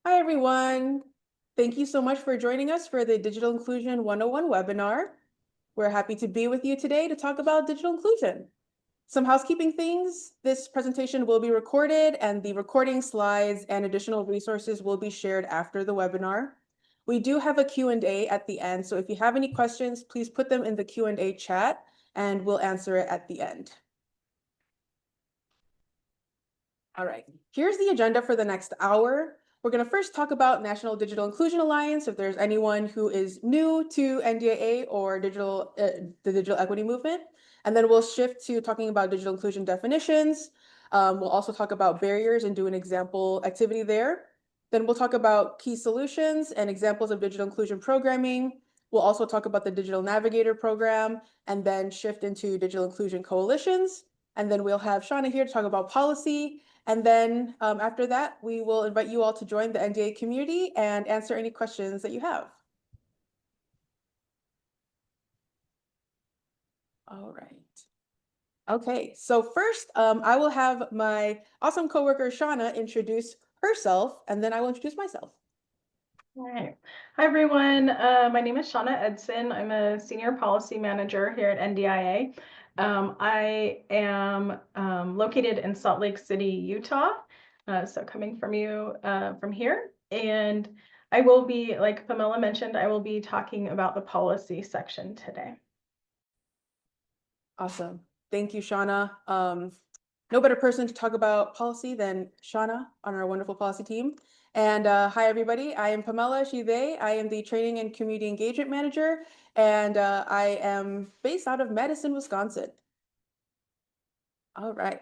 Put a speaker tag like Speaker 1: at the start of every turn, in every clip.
Speaker 1: Hi, everyone. Thank you so much for joining us for the Digital Inclusion 101 webinar. We're happy to be with you today to talk about digital inclusion. Some housekeeping things. This presentation will be recorded and the recording slides and additional resources will be shared after the webinar. We do have a Q&A at the end, so if you have any questions, please put them in the Q&A chat and we'll answer it at the end. All right, here's the agenda for the next hour. We're going to first talk about National Digital Inclusion Alliance, if there's anyone who is new to NDIA or the digital equity movement. And then we'll shift to talking about digital inclusion definitions. We'll also talk about barriers and do an example activity there. Then we'll talk about key solutions and examples of digital inclusion programming. We'll also talk about the Digital Navigator program and then shift into digital inclusion coalitions. And then we'll have Shauna here to talk about policy. And then after that, we will invite you all to join the NDA community and answer any questions that you have. All right. Okay, so first, I will have my awesome coworker, Shauna, introduce herself, and then I will introduce myself.
Speaker 2: All right. Hi, everyone. My name is Shauna Edson. I'm a senior policy manager here at NDIA. I am located in Salt Lake City, Utah. So coming from you from here. And I will be, like Pamela mentioned, I will be talking about the policy section today.
Speaker 1: Awesome. Thank you, Shauna. No better person to talk about policy than Shauna on our wonderful policy team. And hi, everybody. I am Pamela Shive. I am the Training and Community Engagement Manager, and I am based out of Madison, Wisconsin. All right.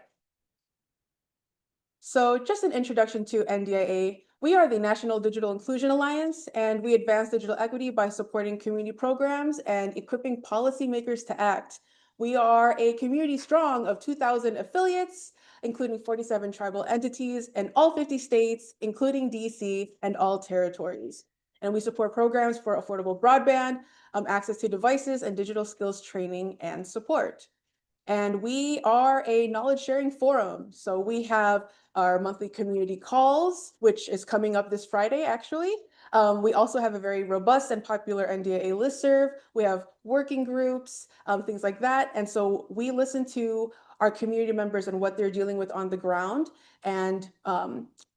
Speaker 1: So just an introduction to NDIA. We are the National Digital Inclusion Alliance, and we advance digital equity by supporting community programs and equipping policymakers to act. We are a community strong of 2,000 affiliates, including 47 tribal entities in all 50 states, including DC and all territories. And we support programs for affordable broadband, access to devices, and digital skills training and support. And we are a knowledge sharing forum. So we have our monthly community calls, which is coming up this Friday, actually. We also have a very robust and popular NDIA listserv. We have working groups, things like that. And so we listen to our community members and what they're dealing with on the ground. And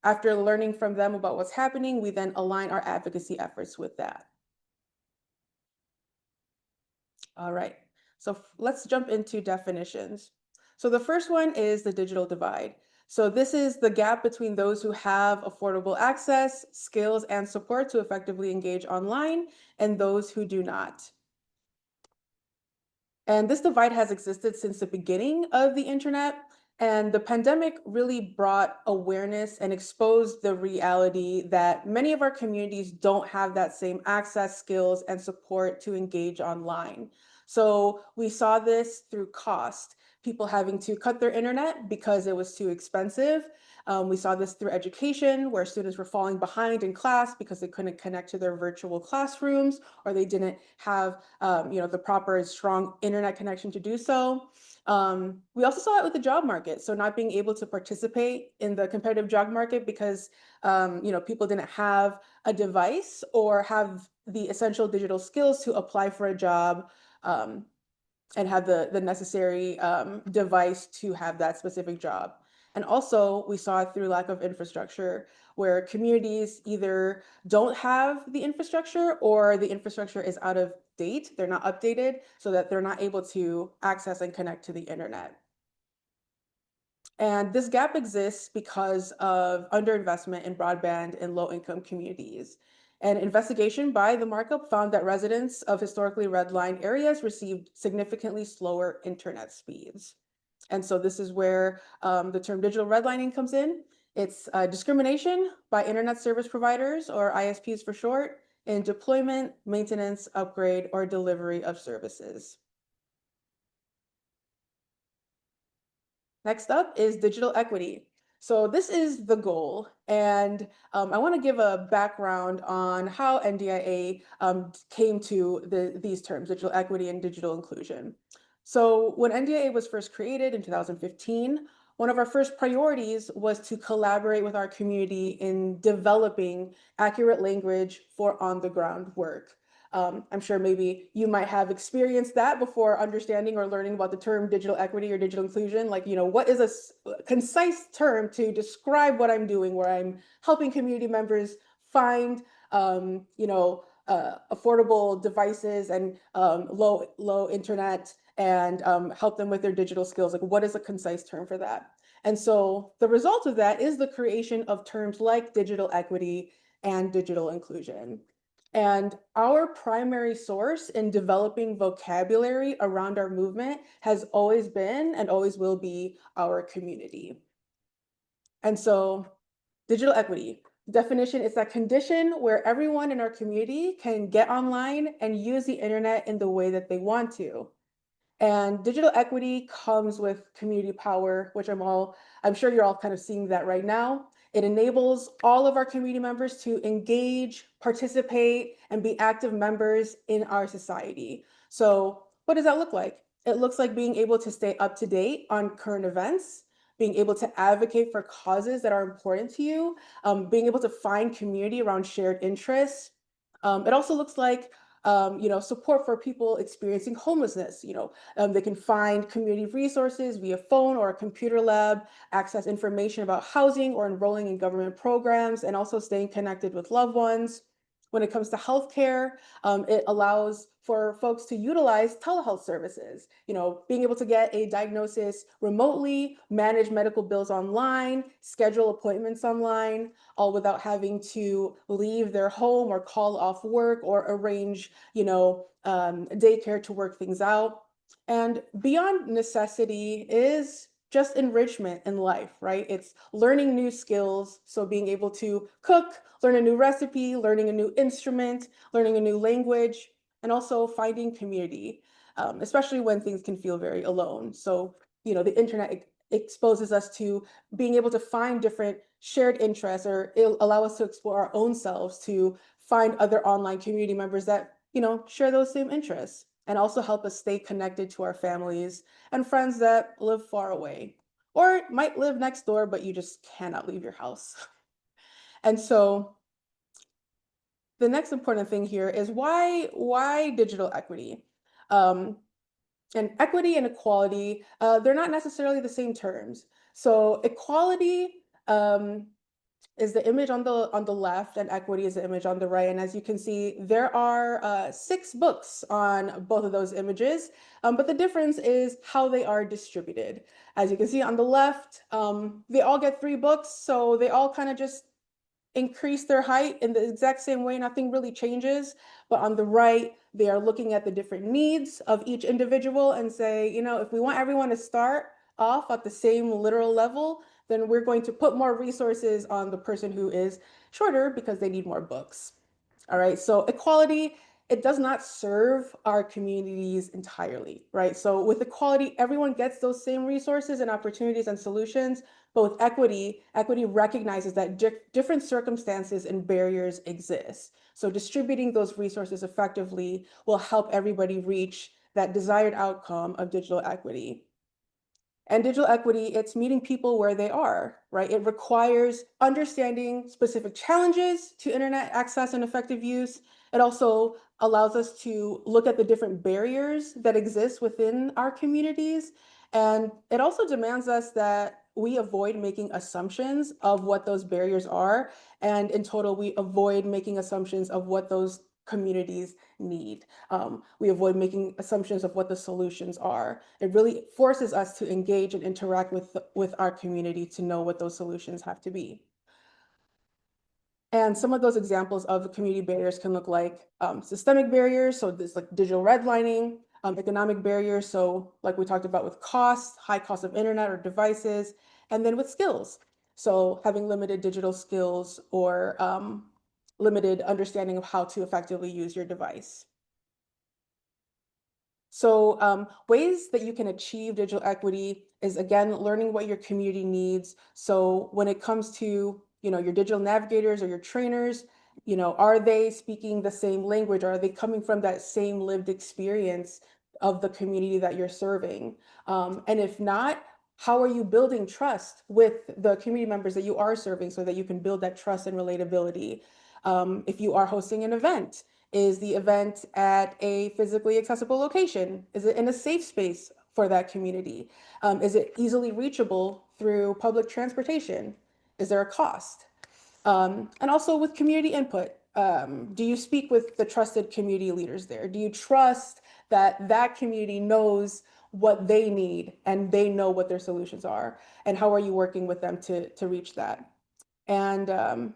Speaker 1: after learning from them about what's happening, we then align our advocacy efforts with that. All right. So let's jump into definitions. So the first one is the digital divide. So this is the gap between those who have affordable access, skills, and support to effectively engage online and those who do not. And this divide has existed since the beginning of the internet. And the pandemic really brought awareness and exposed the reality that many of our communities don't have that same access, skills, and support to engage online. So we saw this through cost, people having to cut their internet because it was too expensive. We saw this through education, where students were falling behind in class because they couldn't connect to their virtual classrooms, or they didn't have the proper strong internet connection to do so. We also saw it with the job market. So not being able to participate in the competitive job market because people didn't have a device or have the essential digital skills to apply for a job and have the necessary device to have that specific job. And also we saw it through lack of infrastructure, where communities either don't have the infrastructure or the infrastructure is out of date, they're not updated, so that they're not able to access and connect to the internet. And this gap exists because of underinvestment in broadband in low-income communities. An investigation by the Markup found that residents of historically redlined areas received significantly slower internet speeds. And so this is where the term digital redlining comes in. It's discrimination by internet service providers, or ISPs for short, in deployment, maintenance, upgrade, or delivery of services. Next up is digital equity. So this is the goal, and I want to give a background on how NDIA came to these terms, digital equity and digital inclusion. So when NDIA was first created in 2015, one of our first priorities was to collaborate with our community in developing accurate language for on-the-ground work. I'm sure maybe you might have experienced that before understanding or learning about the term digital equity or digital inclusion. Like, what is a concise term to describe what I'm doing, where I'm helping community members find, affordable devices and low internet, and help them with their digital skills. Like, what is a concise term for that? And so the result of that is the creation of terms like digital equity and digital inclusion. And our primary source in developing vocabulary around our movement has always been and always will be our community. And so digital equity definition is that condition where everyone in our community can get online and use the internet in the way that they want to. And digital equity comes with community power, which I'm sure you're all kind of seeing that right now. It enables all of our community members to engage, participate, and be active members in our society. So what does that look like? It looks like being able to stay up to date on current events, being able to advocate for causes that are important to you, being able to find community around shared interests. It also looks like support for people experiencing homelessness. They can find community resources via phone or a computer lab, access information about housing or enrolling in government programs, and also staying connected with loved ones. When it comes to healthcare, it allows for folks to utilize telehealth services, being able to get a diagnosis remotely, manage medical bills online, schedule appointments online, all without having to leave their home or call off work or arrange, daycare to work things out. And beyond necessity is just enrichment in life, right? It's learning new skills. So being able to cook, learn a new recipe, learning a new instrument, learning a new language, and also finding community, especially when things can feel very alone. So, the internet exposes us to being able to find different shared interests, or it'll allow us to explore our own selves, to find other online community members that, share those same interests, and also help us stay connected to our families and friends that live far away or might live next door, but you just cannot leave your house. And so the next important thing here is why digital equity? Um, and equity and equality, they're not necessarily the same terms. So equality is the image on the left, and equity is the image on the right. And as you can see, there are 6 books on both of those images, but the difference is how they are distributed. As you can see on the left, they all get 3 books, so they all kind of just increase their height in the exact same way. Nothing really changes. But on the right, they are looking at the different needs of each individual and say, if we want everyone to start off at the same literal level, then we're going to put more resources on the person who is shorter because they need more books. All right, so equality, it does not serve our communities entirely, right? So with equality, everyone gets those same resources and opportunities and solutions. But with equity recognizes that different circumstances and barriers exist. So distributing those resources effectively will help everybody reach that desired outcome of digital equity. And digital equity, it's meeting people where they are, right? It requires understanding specific challenges to internet access and effective use. It also allows us to look at the different barriers that exist within our communities. And it also demands us that we avoid making assumptions of what those barriers are. And in total, we avoid making assumptions of what those communities need. We avoid making assumptions of what the solutions are. It really forces us to engage and interact with our community to know what those solutions have to be. And some of those examples of community barriers can look like systemic barriers, so this like digital redlining, economic barriers, so like we talked about with cost, high cost of internet or devices, and then with skills. So having limited digital skills or limited understanding of how to effectively use your device. So ways that you can achieve digital equity is, again, learning what your community needs. So when it comes to, your digital navigators or your trainers, are they speaking the same language? Or are they coming from that same lived experience of the community that you're serving? And if not, How are you building trust with the community members that you are serving so that you can build that trust and relatability? If you are hosting an event, is the event at a physically accessible location? Is it in a safe space for that community? Is it easily reachable through public transportation? Is there a cost? And also with community input, do you speak with the trusted community leaders there? Do you trust that that community knows what they need and they know what their solutions are? And how are you working with them to reach that? And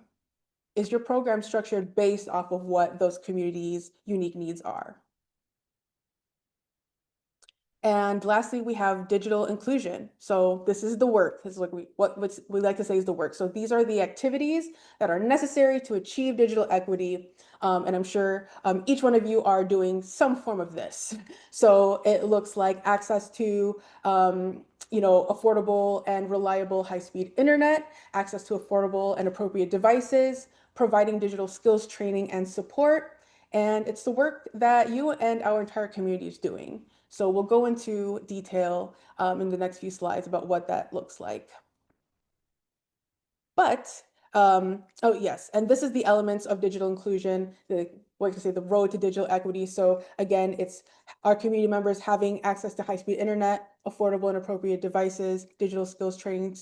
Speaker 1: is your program structured based off of what those communities' unique needs are? And lastly, we have digital inclusion. So this is the work. This is like what we like to say is the work. So these are the activities that are necessary to achieve digital equity. And I'm sure each one of you are doing some form of this. So it looks like access to affordable and reliable high-speed internet, access to affordable and appropriate devices, providing digital skills training and support. And it's the work that you and our entire community is doing. So we'll go into detail in the next few slides about what that looks like. But, oh yes, and this is the elements of digital inclusion, the road to digital equity. So again, it's our community members having access to high-speed internet, affordable and appropriate devices, digital skills training,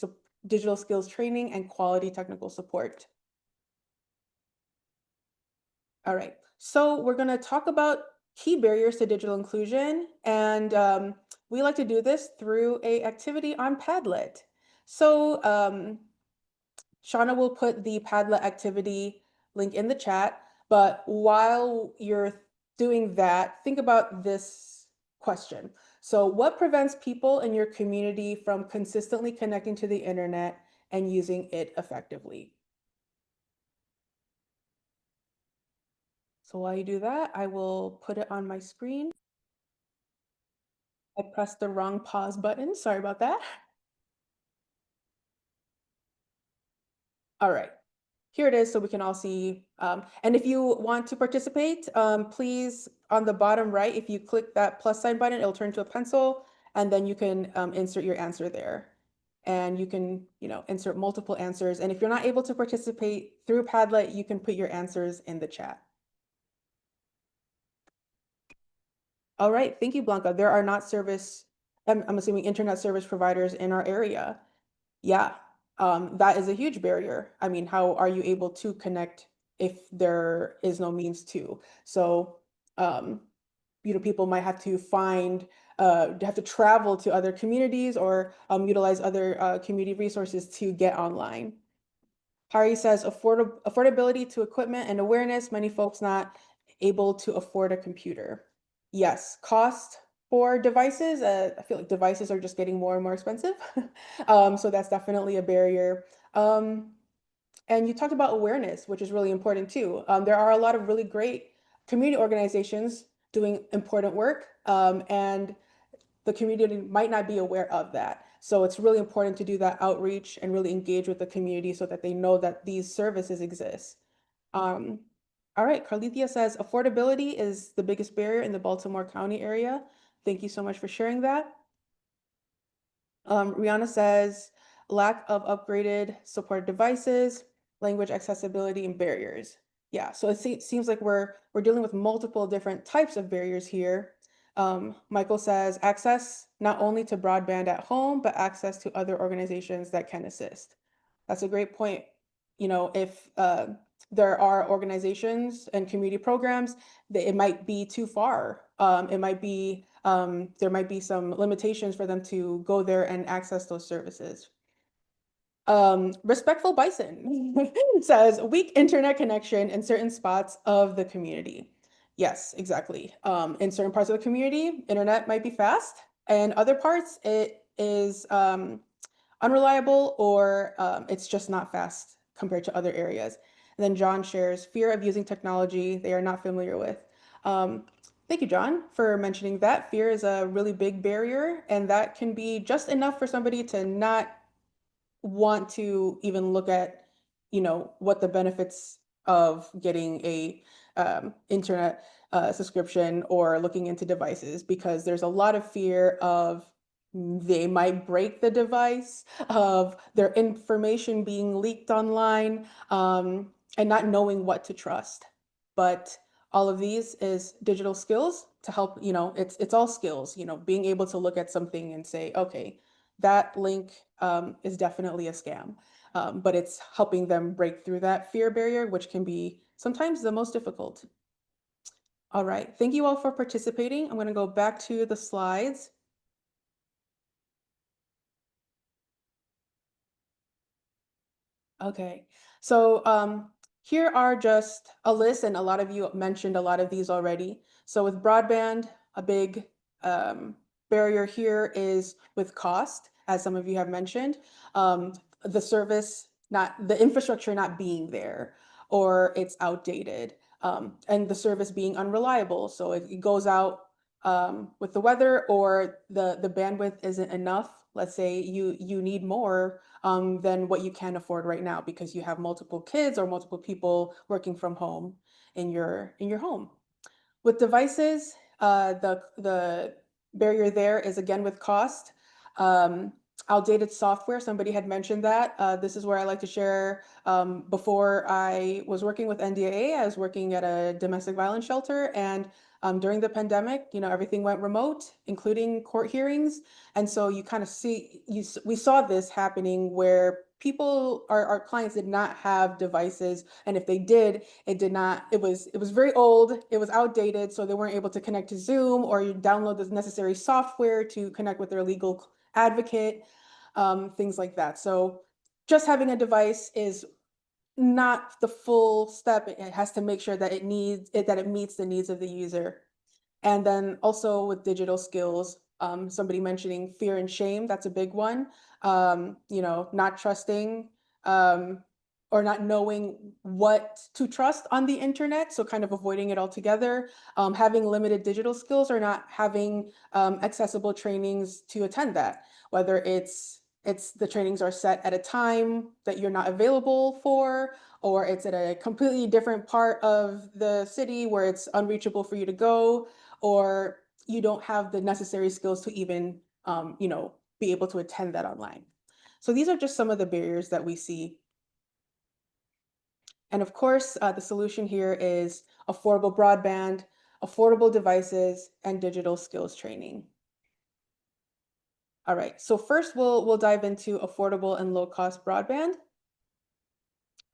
Speaker 1: and quality technical support. All right, so we're going to talk about key barriers to digital inclusion, and we like to do this through a activity on Padlet. So Shauna will put the Padlet activity link in the chat, but while you're doing that, think about this question. So what prevents people in your community from consistently connecting to the internet and using it effectively? So while you do that, I will put it on my screen. I pressed the wrong pause button. Sorry about that. All right, here it is so we can all see. And if you want to participate, please on the bottom right, if you click that plus sign button, it'll turn to a pencil and then you can insert your answer there. And you can, insert multiple answers. And if you're not able to participate through Padlet, you can put your answers in the chat. All right, thank you, Blanca. There are not I'm assuming internet service providers in our area. Yeah, that is a huge barrier. I mean, how are you able to connect if there is no means to? So, um, people might have to have to travel to other communities or utilize other community resources to get online. Hari says affordability to equipment and awareness, many folks not able to afford a computer. Yes, cost for devices. I feel like devices are just getting more and more expensive. So that's definitely a barrier. And you talked about awareness, which is really important too. There are a lot of really great community organizations doing important work, and the community might not be aware of that. So it's really important to do that outreach and really engage with the community so that they know that these services exist. All right, Carlithia says affordability is the biggest barrier in the Baltimore County area. Thank you so much for sharing that. Rihanna says lack of upgraded supported devices, language accessibility, and barriers. Yeah, so it seems like we're dealing with multiple different types of barriers here. Michael says access not only to broadband at home, but access to other organizations that can assist. That's a great point. If there are organizations and community programs, that it might be too far. It might be there might be some limitations for them to go there and access those services. Respectful Bison says weak internet connection in certain spots of the community. Yes, exactly. In certain parts of the community, internet might be fast, and other parts it is unreliable or it's just not fast compared to other areas. And then John shares fear of using technology they are not familiar with. Thank you, John, for mentioning that. Fear is a really big barrier, and that can be just enough for somebody to not want to even look at, what the benefits of getting a internet subscription or looking into devices, because there's a lot of fear of They might break the device, of their information being leaked online, and not knowing what to trust. But all of these is digital skills to help, it's all skills, being able to look at something and say, okay, that link is definitely a scam. But it's helping them break through that fear barrier, which can be sometimes the most difficult. All right, thank you all for participating. I'm going to go back to the slides. Okay, so here are just a list, and a lot of you mentioned a lot of these already. So with broadband, a big um, barrier here is with cost, as some of you have mentioned. The service, not the infrastructure not being there, or it's outdated, and the service being unreliable. So it goes out with the weather, or the bandwidth isn't enough. Let's say you need more than what you can afford right now because you have multiple kids or multiple people working from home in your home. With devices, the barrier there is again with cost. Um, Outdated software, somebody had mentioned that. This is where I like to share. Before I was working with NDAA, I was working at a domestic violence shelter, and during the pandemic, everything went remote, including court hearings. And so you kind of see, we saw this happening where people, our clients did not have devices, and if they did, it was very old, it was outdated, so they weren't able to connect to Zoom or you download the necessary software to connect with their legal advocate, things like that. So just having a device is not the full step. It has to make sure that that it meets the needs of the user. And then also with digital skills, somebody mentioning fear and shame, that's a big one. Not trusting, um, or not knowing what to trust on the internet, so kind of avoiding it altogether. Having limited digital skills or not having accessible trainings to attend that, whether it's the trainings are set at a time that you're not available for, or it's at a completely different part of the city where it's unreachable for you to go, or you don't have the necessary skills to even, be able to attend that online. So these are just some of the barriers that we see. And of course, the solution here is affordable broadband, affordable devices, and digital skills training. All right, so first we'll dive into affordable and low cost broadband.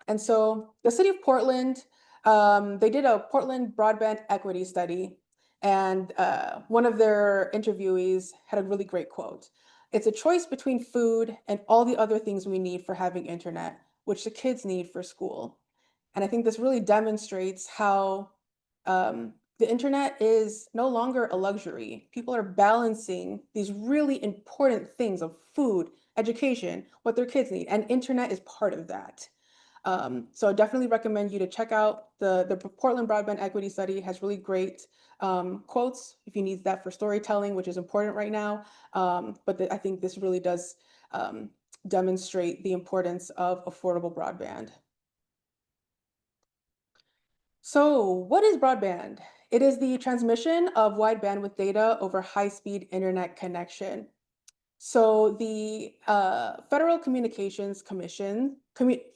Speaker 1: And so the city of Portland, they did a Portland broadband equity study, and one of their interviewees had a really great quote. It's a choice between food and all the other things we need for having internet, which the kids need for school. And I think this really demonstrates how the internet is no longer a luxury. People are balancing these really important things of food, education, what their kids need, and internet is part of that. So I definitely recommend you to check out the Portland Broadband Equity Study. Has really great quotes if you need that for storytelling, which is important right now. I think this really does demonstrate the importance of affordable broadband. So what is broadband? It is the transmission of wide bandwidth data over high-speed internet connection. So the Federal Communications Commission,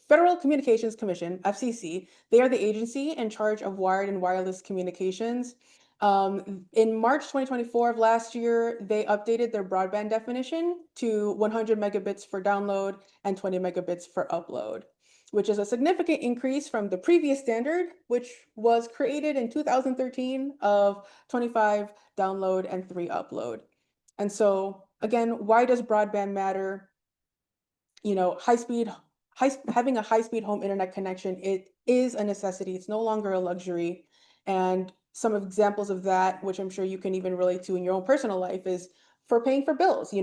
Speaker 1: FCC, they are the agency in charge of wired and wireless communications. In March 2024 of last year, they updated their broadband definition to 100 megabits for download and 20 megabits for upload, which is a significant increase from the previous standard, which was created in 2013 of 25 download and 3 upload. And so again, why does broadband matter? Having a high-speed home internet connection, it is a necessity. It's no longer a luxury. And some examples of that, which I'm sure you can even relate to in your own personal life, is for paying for bills.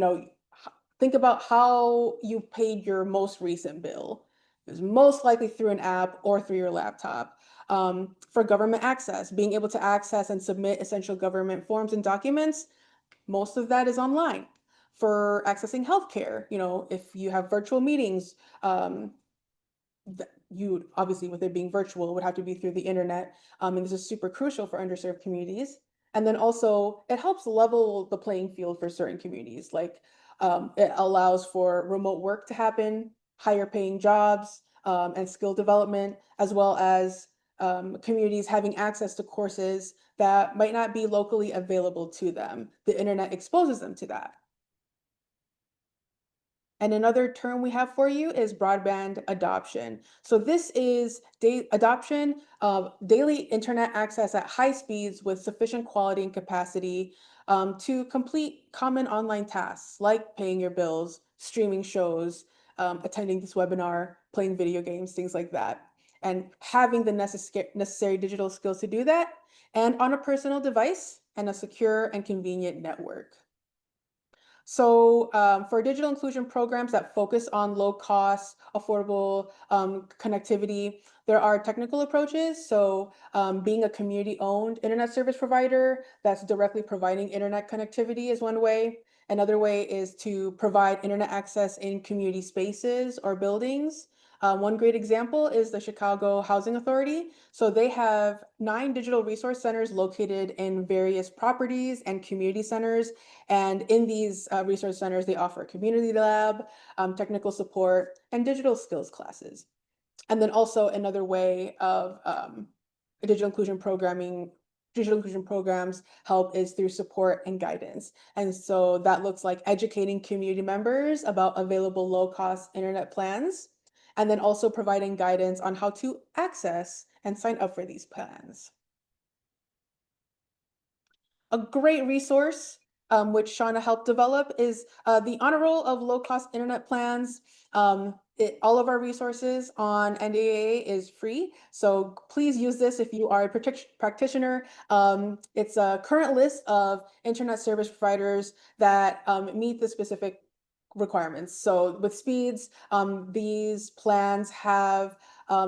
Speaker 1: Think about how you paid your most recent bill. It was most likely through an app or through your laptop. For government access, being able to access and submit essential government forms and documents, most of that is online. For accessing healthcare, if you have virtual meetings, you obviously, with it being virtual, would have to be through the internet. And this is super crucial for underserved communities. And then also it helps level the playing field for certain communities. Like it allows for remote work to happen, higher paying jobs, and skill development, as well as communities having access to courses that might not be locally available to them. The internet exposes them to that. And another term we have for you is broadband adoption. So this is adoption of daily internet access at high speeds with sufficient quality and capacity to complete common online tasks like paying your bills, streaming shows, attending this webinar, playing video games, things like that. And having the necessary digital skills to do that, and on a personal device and a secure and convenient network. So for digital inclusion programs that focus on low cost, affordable connectivity, there are technical approaches. So being a community owned internet service provider that's directly providing internet connectivity is one way. Another way is to provide internet access in community spaces or buildings. One great example is the Chicago Housing Authority. So they have 9 digital resource centers located in various properties and community centers, and in these resource centers, they offer a community lab, technical support, and digital skills classes. And then also another way of digital inclusion programming, digital inclusion programs help is through support and guidance. And so that looks like educating community members about available low-cost internet plans, and then also providing guidance on how to access and sign up for these plans. A great resource, which Shauna helped develop, is the honor roll of low-cost internet plans. All of our resources on NDAA is free, so please use this if you are a practitioner. It's a current list of internet service providers that meet the specific requirements. So with speeds, these plans have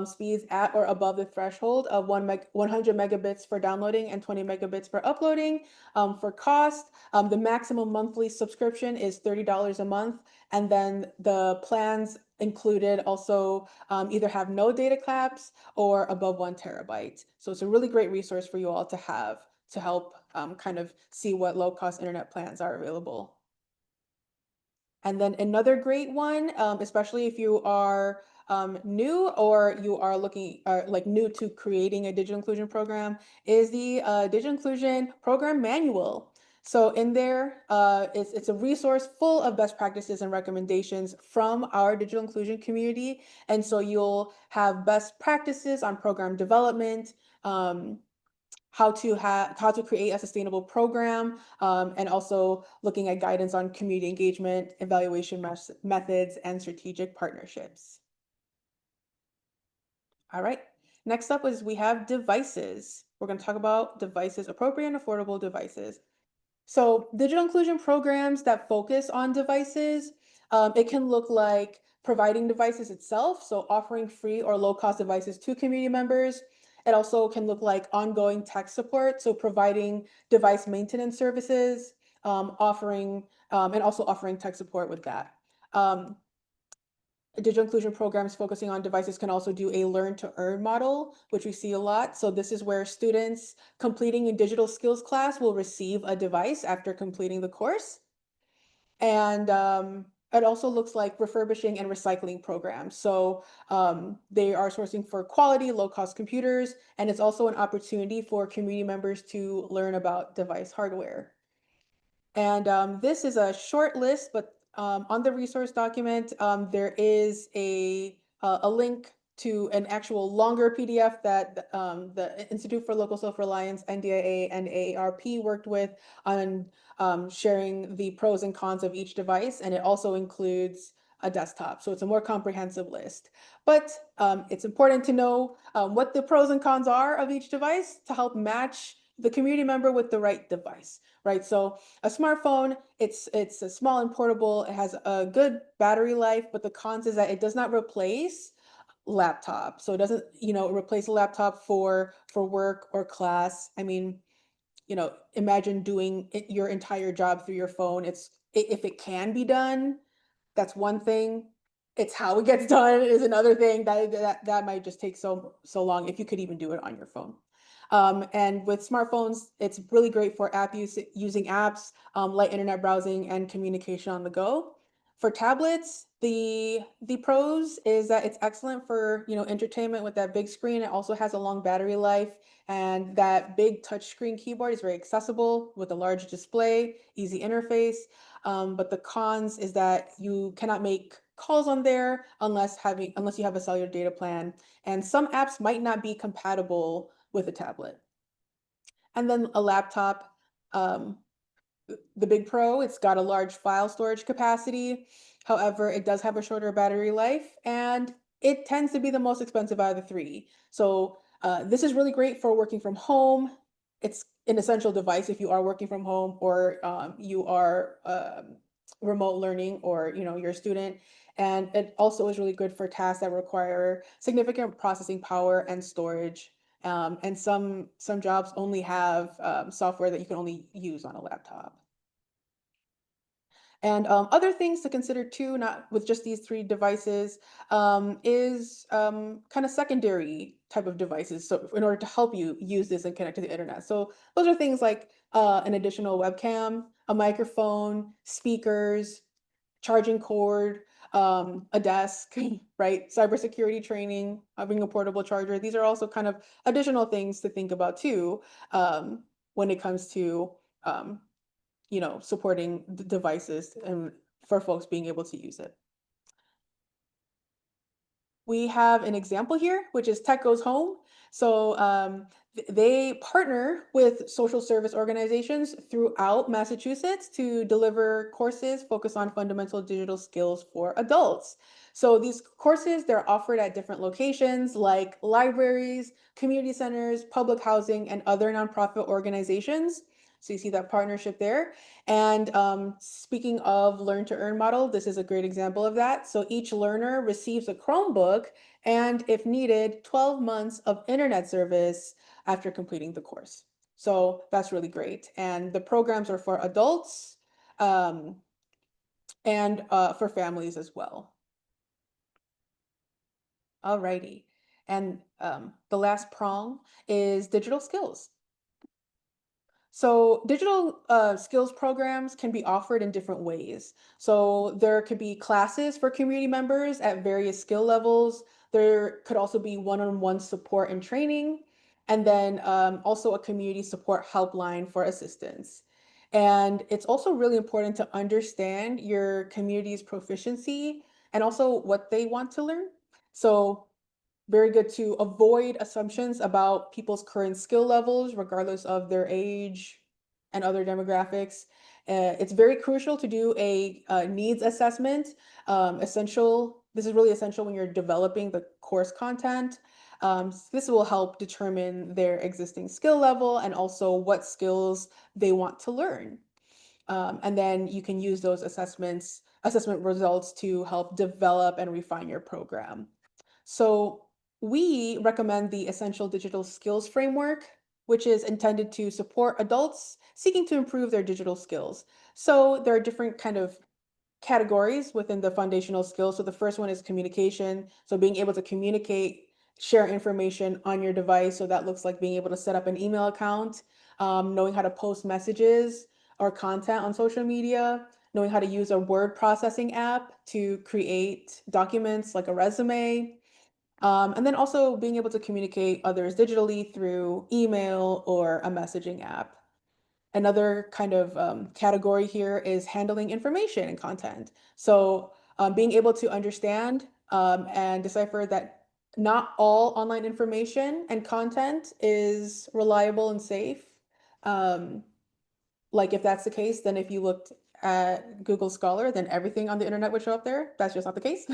Speaker 1: speeds at or above the threshold of 100 megabits for downloading and 20 megabits for uploading. For cost, the maximum monthly subscription is $30 a month. And then the plans included also either have no data caps or above 1 terabyte. So it's a really great resource for you all to have to help kind of see what low cost internet plans are available. And then another great one, especially if you are new or you are looking like new to creating a digital inclusion program, is the Digital Inclusion Program Manual. So in there, it's a resource full of best practices and recommendations from our digital inclusion community. And so you'll have best practices on program development, how to create a sustainable program, and also looking at guidance on community engagement, evaluation methods, and strategic partnerships. All right. Next up is we have devices. We're going to talk about devices, appropriate and affordable devices. So digital inclusion programs that focus on devices, it can look like providing devices itself, so offering free or low-cost devices to community members. It also can look like ongoing tech support, so providing device maintenance services, offering and also offering tech support with that. Um, Digital inclusion programs focusing on devices can also do a learn to earn model, which we see a lot. So this is where students completing a digital skills class will receive a device after completing the course. And it also looks like refurbishing and recycling programs. So they are sourcing for quality, low cost computers, and it's also an opportunity for community members to learn about device hardware. And this is a short list, but on the resource document, there is a link to an actual longer PDF that the Institute for Local Self-Reliance, NDIA, and AARP worked with on sharing the pros and cons of each device, and it also includes a desktop. So it's a more comprehensive list. But it's important to know what the pros and cons are of each device to help match the community member with the right device, right? So a smartphone, it's small and portable. It has a good battery life, but the cons is that it does not replace laptop. So it doesn't, replace a laptop for work or class. I mean, imagine doing your entire job through your phone. If it can be done, that's one thing. It's how it gets done is another thing that might just take so long if you could even do it on your phone. And with smartphones, it's really great for using apps, light internet browsing, and communication on the go. For tablets, the pros is that it's excellent for, entertainment with that big screen. It also has a long battery life, and that big touchscreen keyboard is very accessible with a large display, easy interface. But the cons is that you cannot make calls on there unless you have a cellular data plan, and some apps might not be compatible with a tablet. And then a laptop, um, the big pro, it's got a large file storage capacity. However, it does have a shorter battery life, and it tends to be the most expensive out of the three. So this is really great for working from home. It's an essential device if you are working from home, or you are remote learning, or you're a student. And it also is really good for tasks that require significant processing power and storage. And some jobs only have software that you can only use on a laptop. And other things to consider too, not with just these three devices, is kind of secondary type of devices. So in order to help you use this and connect to the internet. So those are things like an additional webcam, a microphone, speakers, charging cord, a desk, right? Cybersecurity training, having a portable charger. These are also kind of additional things to think about too, when it comes to um, supporting the devices and for folks being able to use it. We have an example here, which is Tech Goes Home. So they partner with social service organizations throughout Massachusetts to deliver courses focused on fundamental digital skills for adults. So these courses, they're offered at different locations like libraries, community centers, public housing, and other nonprofit organizations. So you see that partnership there. And speaking of learn to earn model, this is a great example of that. So each learner receives a Chromebook and, if needed, 12 months of internet service after completing the course. So that's really great. And the programs are for adults um, and for families as well. Alrighty. And the last prong is digital skills. So digital skills programs can be offered in different ways. So there could be classes for community members at various skill levels. There could also be one-on-one support and training, and then also a community support helpline for assistance. And it's also really important to understand your community's proficiency and also what they want to learn. So very good to avoid assumptions about people's current skill levels, regardless of their age and other demographics. It's very crucial to do a needs assessment. This is really essential when you're developing the course content. This will help determine their existing skill level and also what skills they want to learn. And then you can use those assessment results to help develop and refine your program. So we recommend the Essential Digital Skills Framework, which is intended to support adults seeking to improve their digital skills. So there are different kind of categories within the foundational skills. So the first one is communication. So being able to communicate, share information on your device. So that looks like being able to set up an email account, knowing how to post messages or content on social media, knowing how to use a word processing app to create documents like a resume, and then also being able to communicate others digitally through email or a messaging app. Another kind of category here is handling information and content. So being able to understand and decipher that not all online information and content is reliable and safe. Um, like if that's the case, then if you looked at Google Scholar, then everything on the internet would show up there. That's just not the case.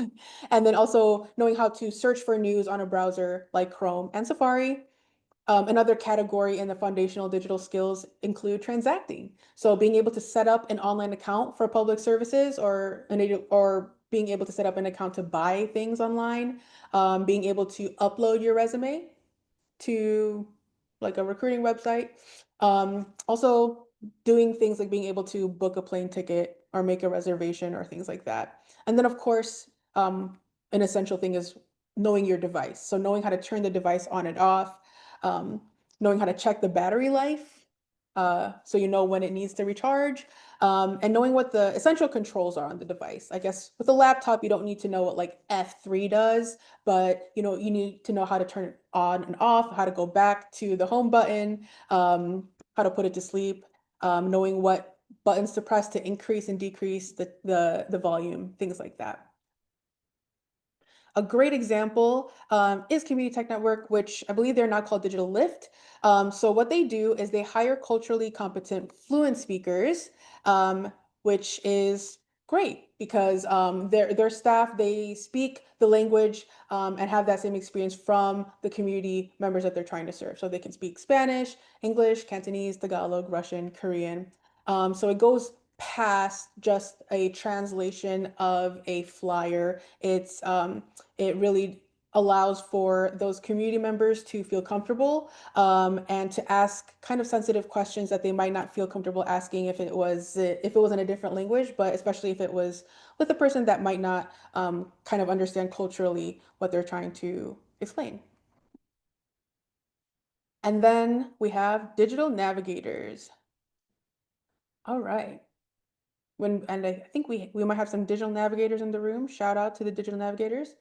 Speaker 1: And then also knowing how to search for news on a browser like Chrome and Safari. Another category in the foundational digital skills include transacting. So being able to set up an online account for public services, or being able to set up an account to buy things online, being able to upload your resume to like a recruiting website. Also doing things like being able to book a plane ticket or make a reservation or things like that. And then of course, an essential thing is knowing your device. So knowing how to turn the device on and off, um, knowing how to check the battery life, so you know when it needs to recharge, and knowing what the essential controls are on the device. I guess with a laptop, you don't need to know what like F3 does, but you need to know how to turn it on and off, how to go back to the home button, how to put it to sleep, knowing what buttons to press to increase and decrease the volume, things like that. A great example is Community Tech Network, which I believe they're now called Digital Lift. So what they do is they hire culturally competent fluent speakers, which is great because their staff, they speak the language and have that same experience from the community members that they're trying to serve. So they can speak Spanish, English, Cantonese, Tagalog, Russian, Korean. So it goes past just a translation of a flyer. It really allows for those community members to feel comfortable and to ask kind of sensitive questions that they might not feel comfortable asking if it was in a different language, but especially if it was with a person that might not kind of understand culturally what they're trying to explain. And then we have digital navigators. All right. And I think we might have some digital navigators in the room. Shout out to the digital navigators.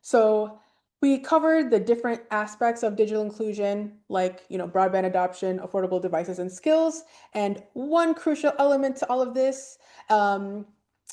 Speaker 1: So we covered the different aspects of digital inclusion, like broadband adoption, affordable devices, and skills. And one crucial element to all of this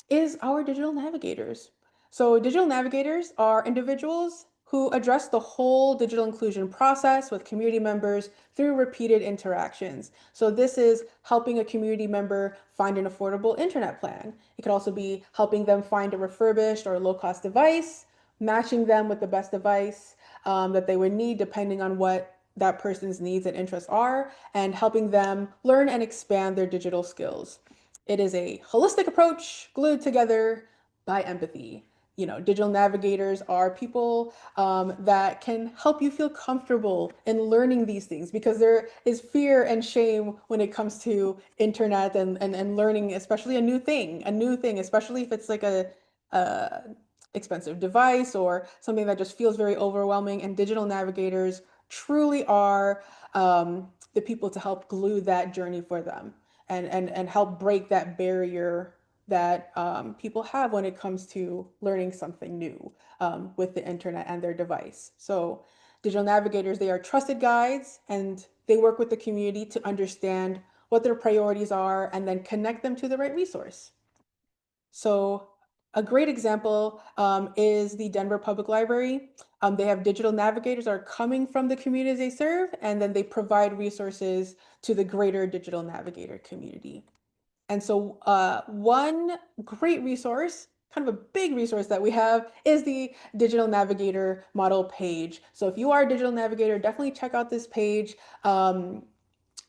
Speaker 1: is our digital navigators. So digital navigators are individuals who address the whole digital inclusion process with community members through repeated interactions. So this is helping a community member find an affordable internet plan. It could also be helping them find a refurbished or low-cost device, matching them with the best device that they would need depending on what that person's needs and interests are, and helping them learn and expand their digital skills. It is a holistic approach glued together by empathy. Digital navigators are people that can help you feel comfortable in learning these things because there is fear and shame when it comes to internet and learning, especially a new thing, especially if it's like a expensive device or something that just feels very overwhelming. And digital navigators truly are the people to help glue that journey for them and help break that barrier that people have when it comes to learning something new with the internet and their device. So digital navigators, they are trusted guides and they work with the community to understand what their priorities are and then connect them to the right resource. So a great example is the Denver Public Library. They have digital navigators that are coming from the communities they serve, and then they provide resources to the greater digital navigator community. And so one great resource, kind of a big resource that we have is the Digital Navigator model page. So if you are a digital navigator, definitely check out this page.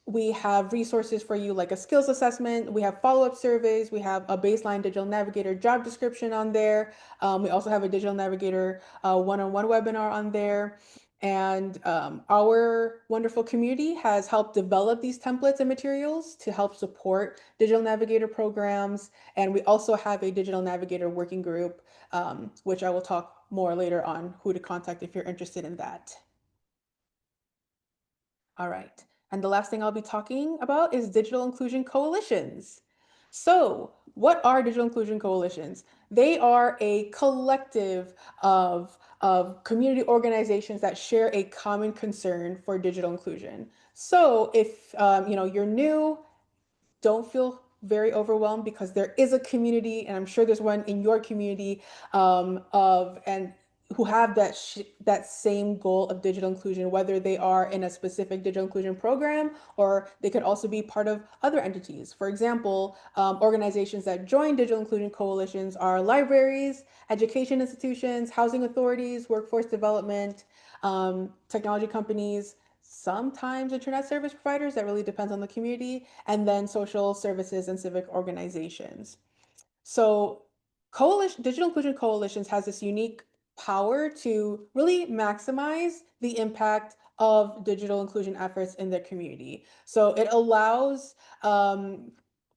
Speaker 1: We have resources for you like a skills assessment. We have follow-up surveys. We have a baseline digital navigator job description on there. We also have a digital navigator one-on-one webinar on there. And our wonderful community has helped develop these templates and materials to help support digital navigator programs. And we also have a digital navigator working group, which I will talk more later on who to contact if you're interested in that. All right. And the last thing I'll be talking about is digital inclusion coalitions. So, what are digital inclusion coalitions? They are a collective of community organizations that share a common concern for digital inclusion. So, if you're new, don't feel very overwhelmed because there is a community, and I'm sure there's one in your community of and who have that same goal of digital inclusion, whether they are in a specific digital inclusion program or they could also be part of other entities. For example, organizations that join digital inclusion coalitions are libraries, education institutions, housing authorities, workforce development, technology companies, sometimes internet service providers, that really depends on the community, and then social services and civic organizations. So digital inclusion coalitions has this unique power to really maximize the impact of digital inclusion efforts in their community. So it allows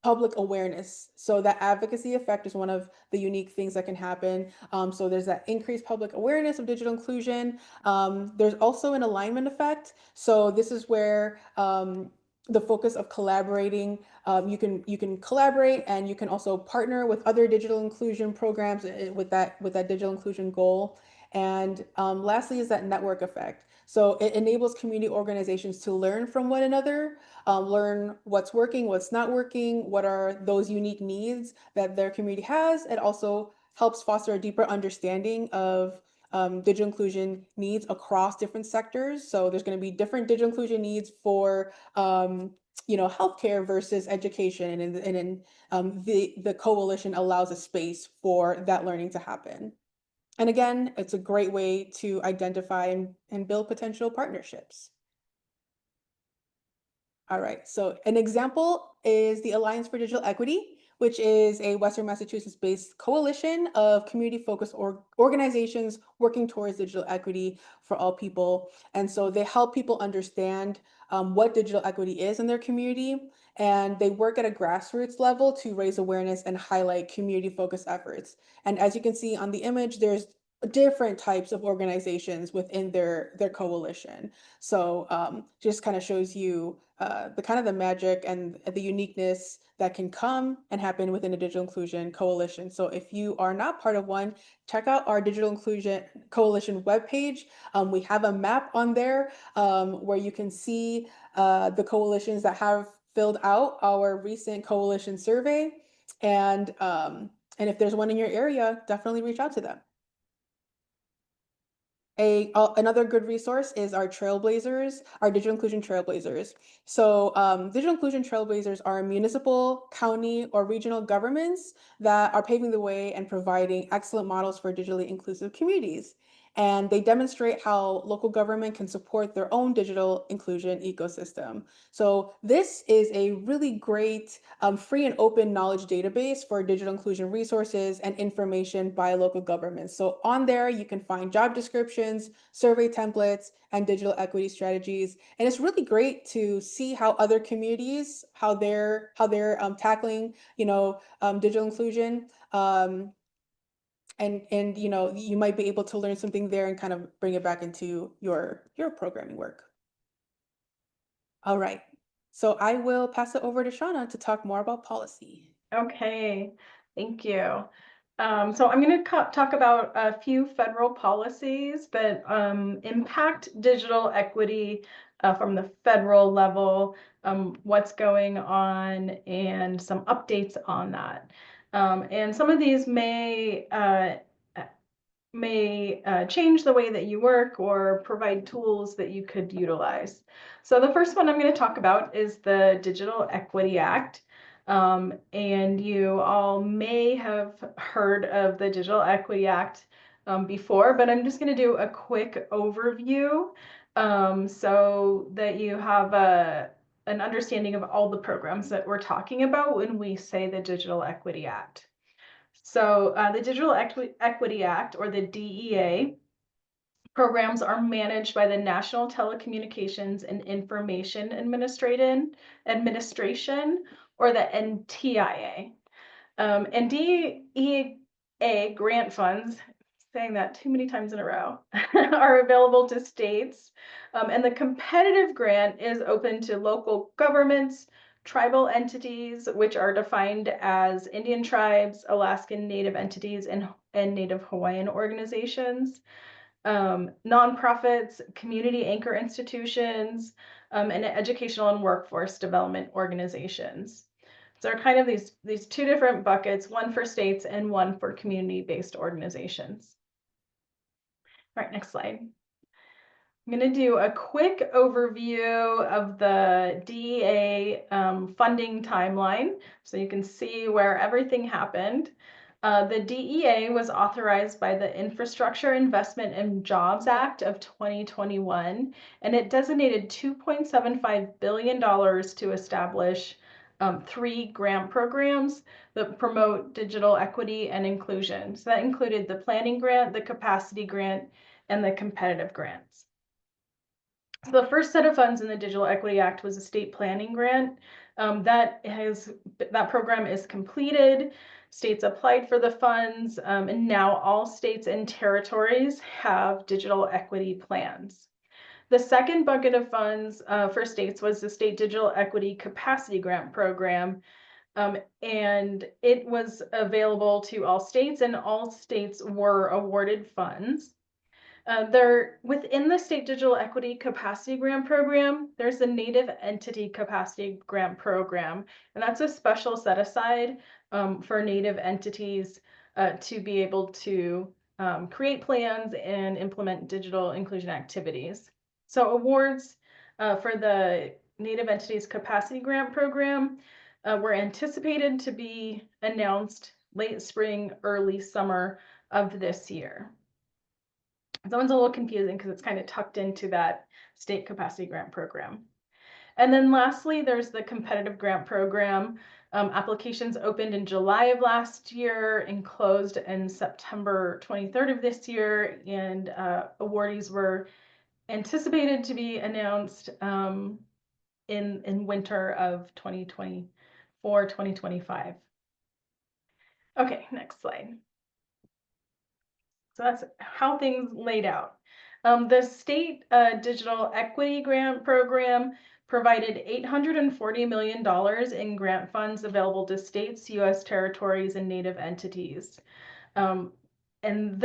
Speaker 1: public awareness. So that advocacy effect is one of the unique things that can happen. So there's that increased public awareness of digital inclusion. There's also an alignment effect. So this is where the focus of collaborating, you can collaborate, and you can also partner with other digital inclusion programs with that digital inclusion goal. And lastly is that network effect. So it enables community organizations to learn from one another, learn what's working, what's not working, what are those unique needs that their community has. It also helps foster a deeper understanding of digital inclusion needs across different sectors. So there's going to be different digital inclusion needs for healthcare versus education, and the coalition allows a space for that learning to happen. And again, it's a great way to identify and build potential partnerships. All right, so an example is the Alliance for Digital Equity, which is a Western Massachusetts-based coalition of community-focused organizations working towards digital equity for all people. And so they help people understand what digital equity is in their community, and they work at a grassroots level to raise awareness and highlight community-focused efforts. And as you can see on the image, there's different types of organizations within their coalition. So just kind of shows you the kind of the magic and the uniqueness that can come and happen within a digital inclusion coalition. So if you are not part of one, check out our digital inclusion coalition webpage. We have a map on there where you can see the coalitions that have filled out our recent coalition survey. And if there's one in your area, definitely reach out to them. Another good resource is our Trailblazers, our digital inclusion Trailblazers. So digital inclusion Trailblazers are municipal, county, or regional governments that are paving the way and providing excellent models for digitally inclusive communities. And they demonstrate how local government can support their own digital inclusion ecosystem. So this is a really great free and open knowledge database for digital inclusion resources and information by local governments. So on there, you can find job descriptions, survey templates, and digital equity strategies. And it's really great to see how other communities, how they're tackling, digital inclusion. And you might be able to learn something there and kind of bring it back into your programming work. All right. So I will pass it over to Shauna to talk more about policy.
Speaker 2: Okay, thank you. So I'm going to talk about a few federal policies that impact digital equity from the federal level, what's going on, and some updates on that. And some of these may change the way that you work or provide tools that you could utilize. So the first one I'm going to talk about is the Digital Equity Act. And you all may have heard of the Digital Equity Act before, but I'm just going to do a quick overview so that you have an understanding of all the programs that we're talking about when we say the Digital Equity Act. So the Digital Equity Act, or the DEA, programs are managed by the National Telecommunications and Information Administration, or the NTIA. And DEA grant funds, saying that too many times in a row, are available to states. And the competitive grant is open to local governments, tribal entities, which are defined as Indian tribes, Alaskan Native entities, and Native Hawaiian organizations, nonprofits, community anchor institutions, and educational and workforce development organizations. So there are kind of these two different buckets, one for states and one for community-based organizations. All right, next slide. I'm going to do a quick overview of the DEA funding timeline so you can see where everything happened. The DEA was authorized by the Infrastructure Investment and Jobs Act of 2021, and it designated $2.75 billion to establish 3 grant programs that promote digital equity and inclusion. So that included the planning grant, the capacity grant, and the competitive grants. So the first set of funds in the Digital Equity Act was a state planning grant. That program is completed. States applied for the funds, and now all states and territories have digital equity plans. The second bucket of funds for states was the State Digital Equity Capacity Grant Program. And it was available to all states, and all states were awarded funds. Within the State Digital Equity Capacity Grant Program, there's the Native Entity Capacity Grant Program, and that's a special set aside for Native entities to be able to create plans and implement digital inclusion activities. So awards for the Native Entities Capacity Grant Program were anticipated to be announced late spring, early summer of this year. That one's a little confusing because it's kind of tucked into that state capacity grant program. And then lastly, there's the competitive grant program. Applications opened in July of last year and closed in September 23rd of this year, and awardees were anticipated to be announced in winter of 2024, 2025. Okay, next slide. So that's how things laid out. The state digital equity grant program provided $840 million in grant funds available to states, U.S. territories, and Native entities. And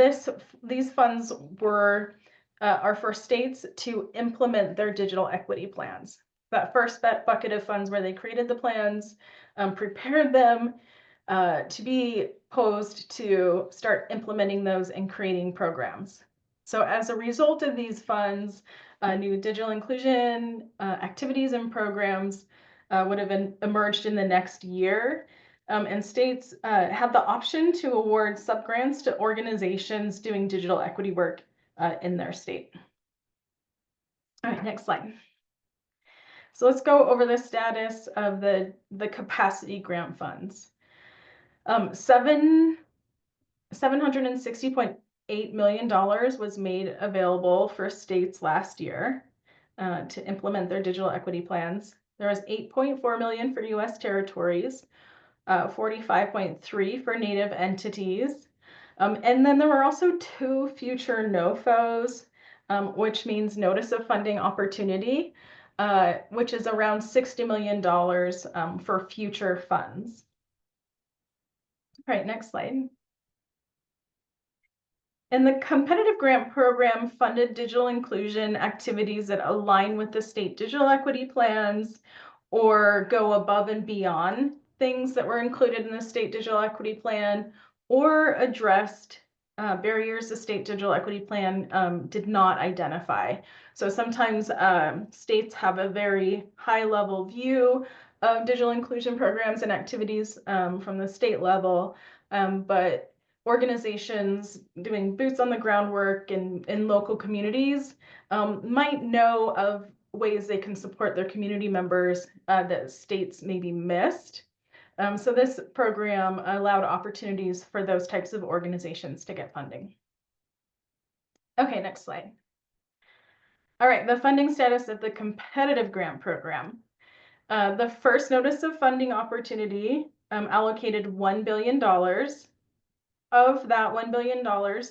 Speaker 2: these funds are for states to implement their digital equity plans. That first bucket of funds where they created the plans, prepared them, to be posed to start implementing those and creating programs. So as a result of these funds, new digital inclusion activities and programs would have emerged in the next year. And states had the option to award subgrants to organizations doing digital equity work in their state. All right, next slide. So let's go over the status of the capacity grant funds. $760.8 million was made available for states last year to implement their digital equity plans. There was $8.4 million for U.S. territories, $45.3 for Native entities. And then there were also 2 future NOFOs, which means Notice of Funding Opportunity, which is around $60 million for future funds. All right, next slide. And the competitive grant program funded digital inclusion activities that align with the state digital equity plans or go above and beyond things that were included in the state digital equity plan, or addressed barriers the state digital equity plan did not identify. So sometimes states have a very high level view of digital inclusion programs and activities from the state level, but organizations doing boots on the ground work in local communities might know of ways they can support their community members that states maybe missed. So this program allowed opportunities for those types of organizations to get funding. Okay, next slide. All right, the funding status of the competitive grant program. The first notice of funding opportunity allocated $1 billion. Of that $1 billion,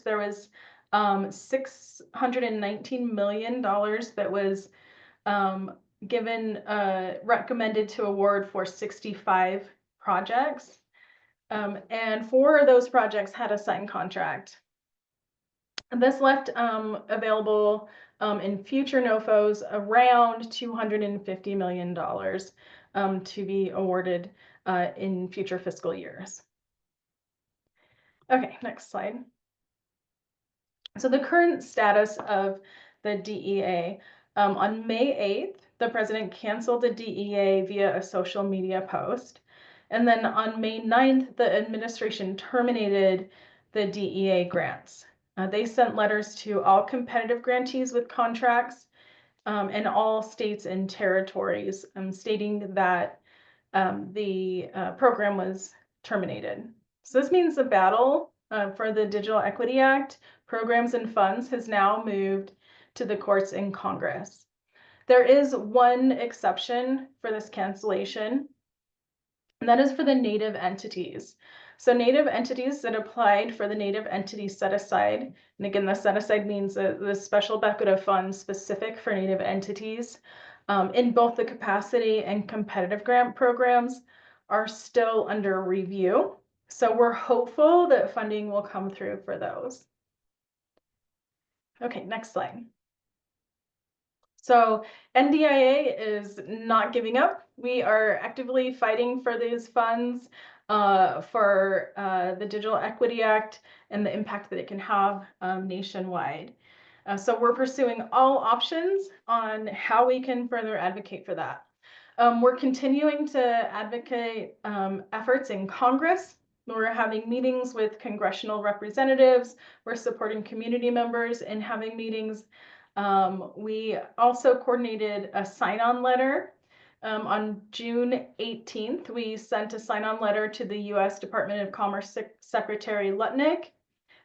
Speaker 2: there was $619 million that was recommended to award for 65 projects. And 4 of those projects had a signed contract. And this left available in future NOFOs around $250 million to be awarded in future fiscal years. Okay, next slide. So the current status of the DEA. On May 8th, the president canceled the DEA via a social media post. And then on May 9th, the administration terminated the DEA grants. They sent letters to all competitive grantees with contracts and all states and territories stating that the program was terminated. So this means the battle for the Digital Equity Act programs and funds has now moved to the courts in Congress. There is one exception for this cancellation, and that is for the native entities. So native entities that applied for the native entity set aside, and again, the set aside means the special bucket of funds specific for native entities in both the capacity and competitive grant programs are still under review. So we're hopeful that funding will come through for those. Okay, next slide. So NDIA is not giving up. We are actively fighting for these funds for the Digital Equity Act and the impact that it can have nationwide. So we're pursuing all options on how we can further advocate for that. We're continuing to advocate efforts in Congress. We're having meetings with congressional representatives. We're supporting community members in having meetings. We also coordinated a sign-on letter. On June 18th, we sent a sign-on letter to the U.S. Department of Commerce Secretary Lutnick,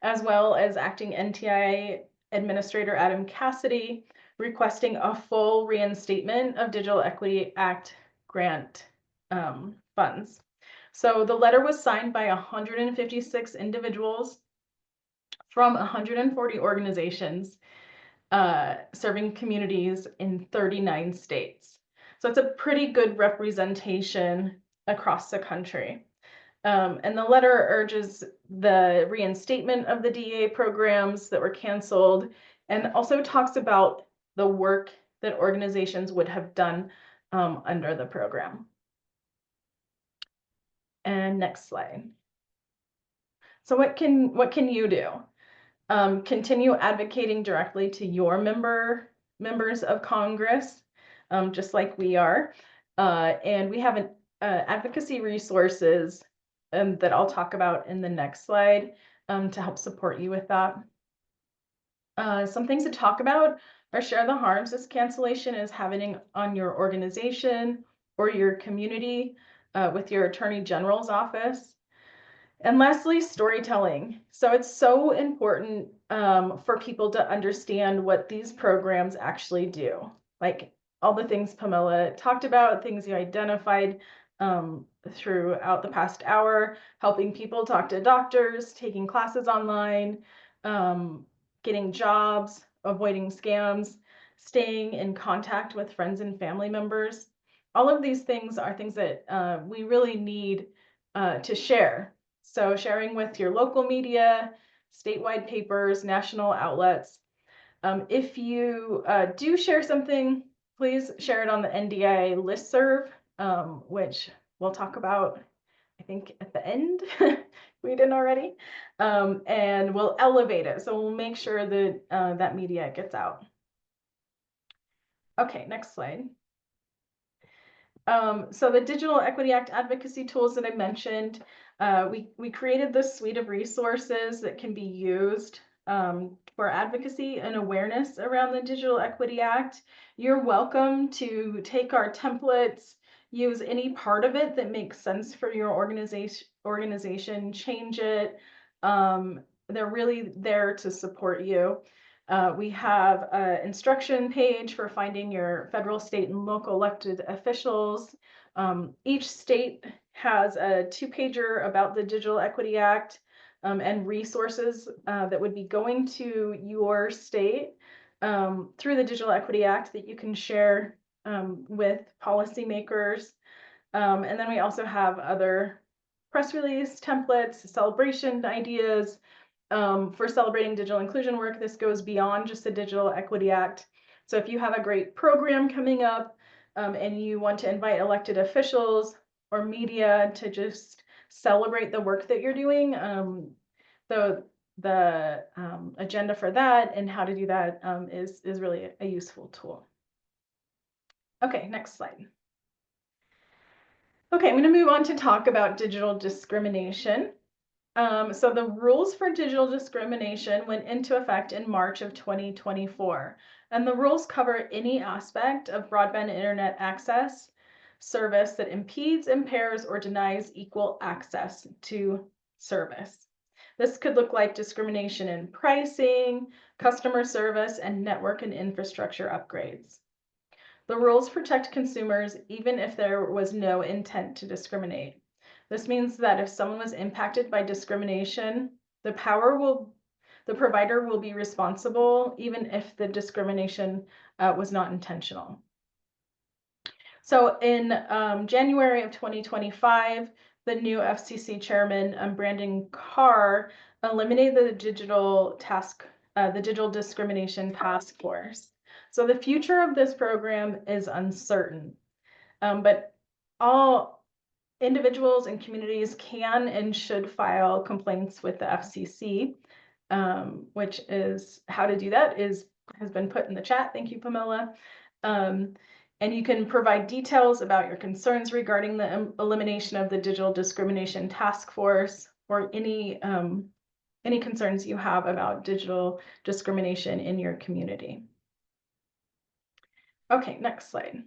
Speaker 2: as well as acting NTIA Administrator Adam Cassidy, requesting a full reinstatement of Digital Equity Act grant funds. So the letter was signed by 156 individuals from 140 organizations serving communities in 39 states. So it's a pretty good representation across the country. And the letter urges the reinstatement of the DEA programs that were canceled, and also talks about the work that organizations would have done under the program. And next slide. So what can you do? Continue advocating directly to your members of Congress, just like we are. And we have advocacy resources that I'll talk about in the next slide to help support you with that. Some things to talk about are share the harms this cancellation is having on your organization or your community with your Attorney General's office. And lastly, storytelling. So it's so important for people to understand what these programs actually do. Like all the things Pamela talked about, things you identified throughout the past hour, helping people talk to doctors, taking classes online, getting jobs, avoiding scams, staying in contact with friends and family members. All of these things are things that we really need to share. So sharing with your local media, statewide papers, national outlets. If you do share something, please share it on the NDIA listserv, which we'll talk about, I think, at the end. We didn't already. And we'll elevate it. So we'll make sure that that media gets out. Okay, next slide. So the Digital Equity Act advocacy tools that I mentioned, we created this suite of resources that can be used for advocacy and awareness around the Digital Equity Act. You're welcome to take our templates, use any part of it that makes sense for your organization, change it. They're really there to support you. We have an instruction page for finding your federal, state, and local elected officials. Each state has a 2-pager about the Digital Equity Act and resources that would be going to your state through the Digital Equity Act that you can share with policymakers. And then we also have other press release templates, celebration ideas, for celebrating digital inclusion work. This goes beyond just the Digital Equity Act. So if you have a great program coming up and you want to invite elected officials or media to just celebrate the work that you're doing, the agenda for that and how to do that is really a useful tool. Okay, next slide. Okay, I'm going to move on to talk about digital discrimination. So the rules for digital discrimination went into effect in March of 2024, and the rules cover any aspect of broadband internet access service that impedes, impairs, or denies equal access to service. This could look like discrimination in pricing, customer service, and network and infrastructure upgrades. The rules protect consumers even if there was no intent to discriminate. This means that if someone was impacted by discrimination, the provider will be responsible even if the discrimination was not intentional. So in January of 2025, the new FCC chairman, Brandon Carr, eliminated the Digital Discrimination Task Force. So the future of this program is uncertain, but all individuals and communities can and should file complaints with the FCC, which is how to do that has been put in the chat. Thank you, Pamela. And you can provide details about your concerns regarding the elimination of the Digital Discrimination Task Force or any concerns you have about digital discrimination in your community. Okay, next slide.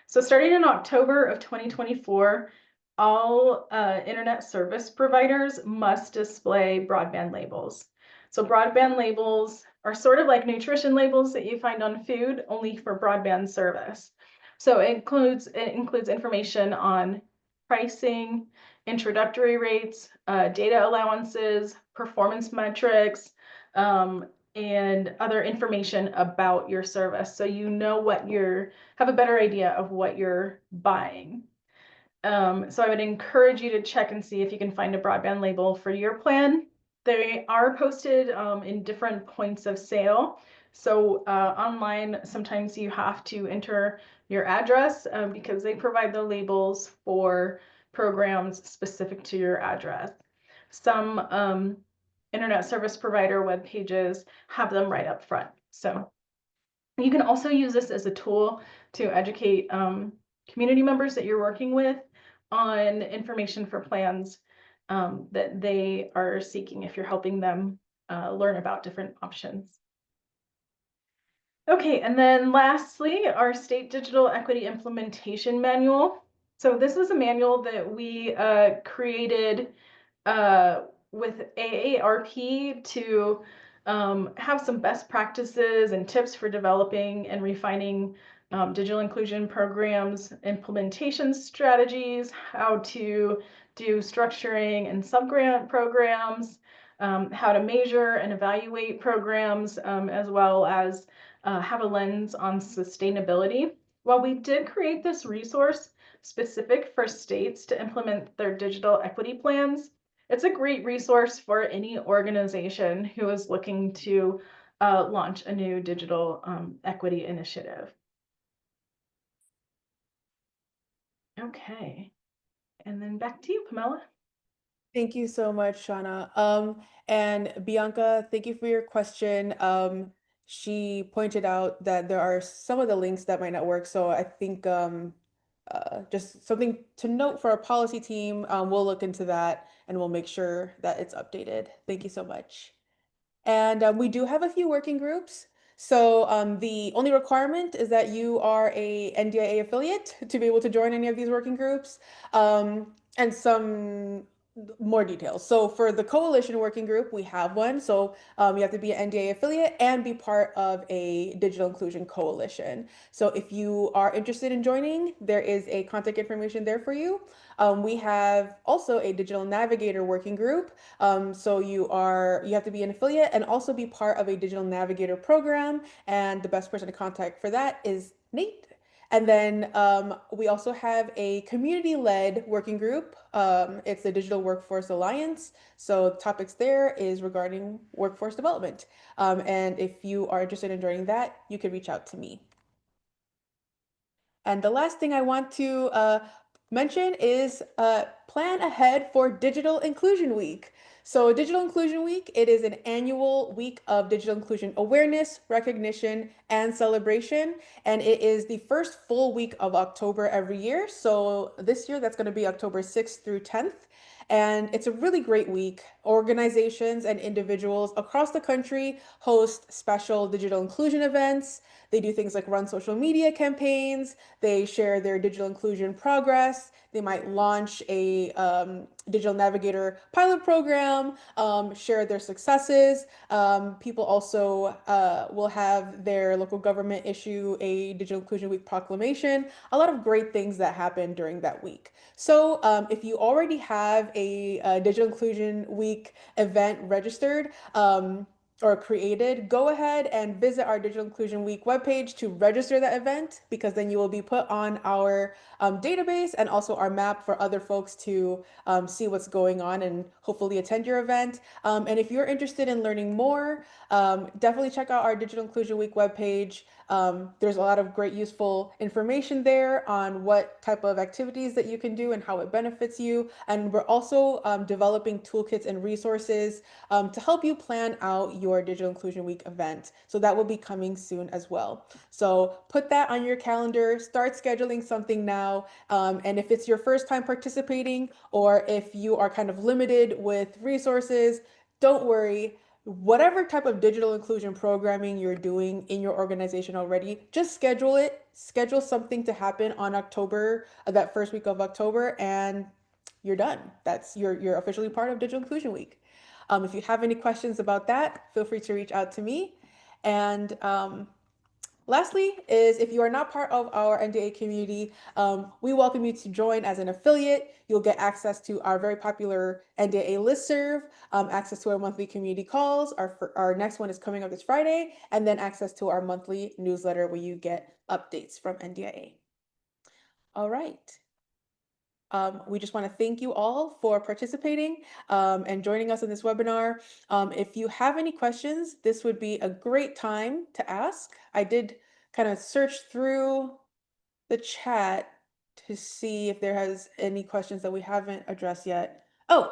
Speaker 2: So starting in October of 2024, all internet service providers must display broadband labels. So broadband labels are sort of like nutrition labels that you find on food, only for broadband service. So it includes information on pricing, introductory rates, data allowances, performance metrics, and other information about your service. So you know have a better idea of what you're buying. So I would encourage you to check and see if you can find a broadband label for your plan. They are posted in different points of sale. So online, sometimes you have to enter your address because they provide the labels for programs specific to your address. Some internet service provider web pages have them right up front. So you can also use this as a tool to educate community members that you're working with on information for plans that they are seeking if you're helping them learn about different options. Okay, and then lastly, our State Digital Equity Implementation Manual. So this was a manual that we created with AARP to have some best practices and tips for developing and refining digital inclusion programs, implementation strategies, how to do structuring and subgrant programs, how to measure and evaluate programs, as well as have a lens on sustainability. While we did create this resource specific for states to implement their digital equity plans, it's a great resource for any organization who is looking to launch a new digital equity initiative. Okay, and then back to you, Pamela.
Speaker 1: Thank you so much, Shauna. And Bianca, thank you for your question. She pointed out that there are some of the links that might not work. So I think just something to note for our policy team. We'll look into that and we'll make sure that it's updated. Thank you so much. And we do have a few working groups. So the only requirement is that you are a NDIA affiliate to be able to join any of these working groups. And some more details. So for the coalition working group, we have one. So you have to be an NDIA affiliate and be part of a digital inclusion coalition. So if you are interested in joining, there is a contact information there for you. We have also a digital navigator working group. So you have to be an affiliate and also be part of a digital navigator program. And the best person to contact for that is Nate. And then we also have a community-led working group. It's the Digital Workforce Alliance. So topics there is regarding workforce development. And if you are interested in joining that, you can reach out to me. And the last thing I want to mention is plan ahead for Digital Inclusion Week. So Digital Inclusion Week, it is an annual week of digital inclusion awareness, recognition, and celebration. And it is the first full week of October every year. So this year, that's going to be October 6th through 10th. And it's a really great week organizations and individuals across the country host special digital inclusion events. They do things like run social media campaigns. They share their digital inclusion progress. They might launch a digital navigator pilot program, share their successes. People also will have their local government issue a Digital Inclusion Week proclamation. A lot of great things that happen during that week. So if you already have a Digital Inclusion Week event registered, or created, go ahead and visit our Digital Inclusion Week webpage to register that event, because then you will be put on our database and also our map for other folks to see what's going on and hopefully attend your event. And if you're interested in learning more, definitely check out our Digital Inclusion Week webpage. There's a lot of great useful information there on what type of activities that you can do and how it benefits you. And we're also developing toolkits and resources to help you plan out your Digital Inclusion Week event. So that will be coming soon as well. So put that on your calendar, start scheduling something now. And if it's your first time participating, or if you are kind of limited with resources, don't worry. Whatever type of digital inclusion programming you're doing in your organization already, just schedule it. Schedule something to happen on October, that first week of October, and you're done. You're officially part of Digital Inclusion Week. If you have any questions about that, feel free to reach out to me. And lastly is, if you are not part of our NDIA community, we welcome you to join as an affiliate. You'll get access to our very popular NDIA listserv, access to our monthly community calls. Our next one is coming up this Friday, and then access to our monthly newsletter where you get updates from NDIA. All right. We just want to thank you all for participating and joining us in this webinar. If you have any questions, this would be a great time to ask. I did kind of search through the chat to see if there has any questions that we haven't addressed yet. Oh,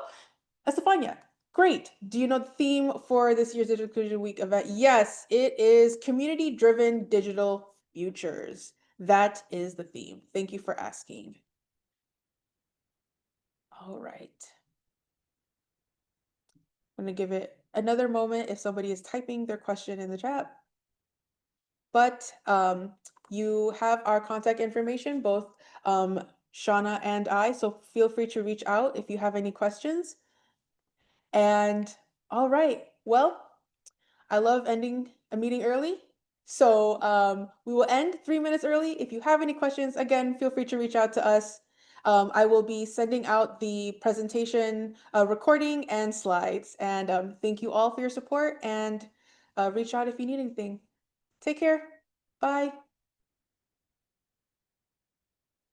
Speaker 1: Estefania, great. Do you know the theme for this year's Digital Inclusion Week event? Yes, it is community-driven digital futures. That is the theme. Thank you for asking. All right. I'm going to give it another moment if somebody is typing their question in the chat. But you have our contact information, both Shauna and I, so feel free to reach out if you have any questions. And all right, well, I love ending a meeting early. So we will end 3 minutes early. If you have any questions, again, feel free to reach out to us. I will be sending out the presentation recording and slides. And thank you all for your support, and reach out if you need anything. Take care. Bye.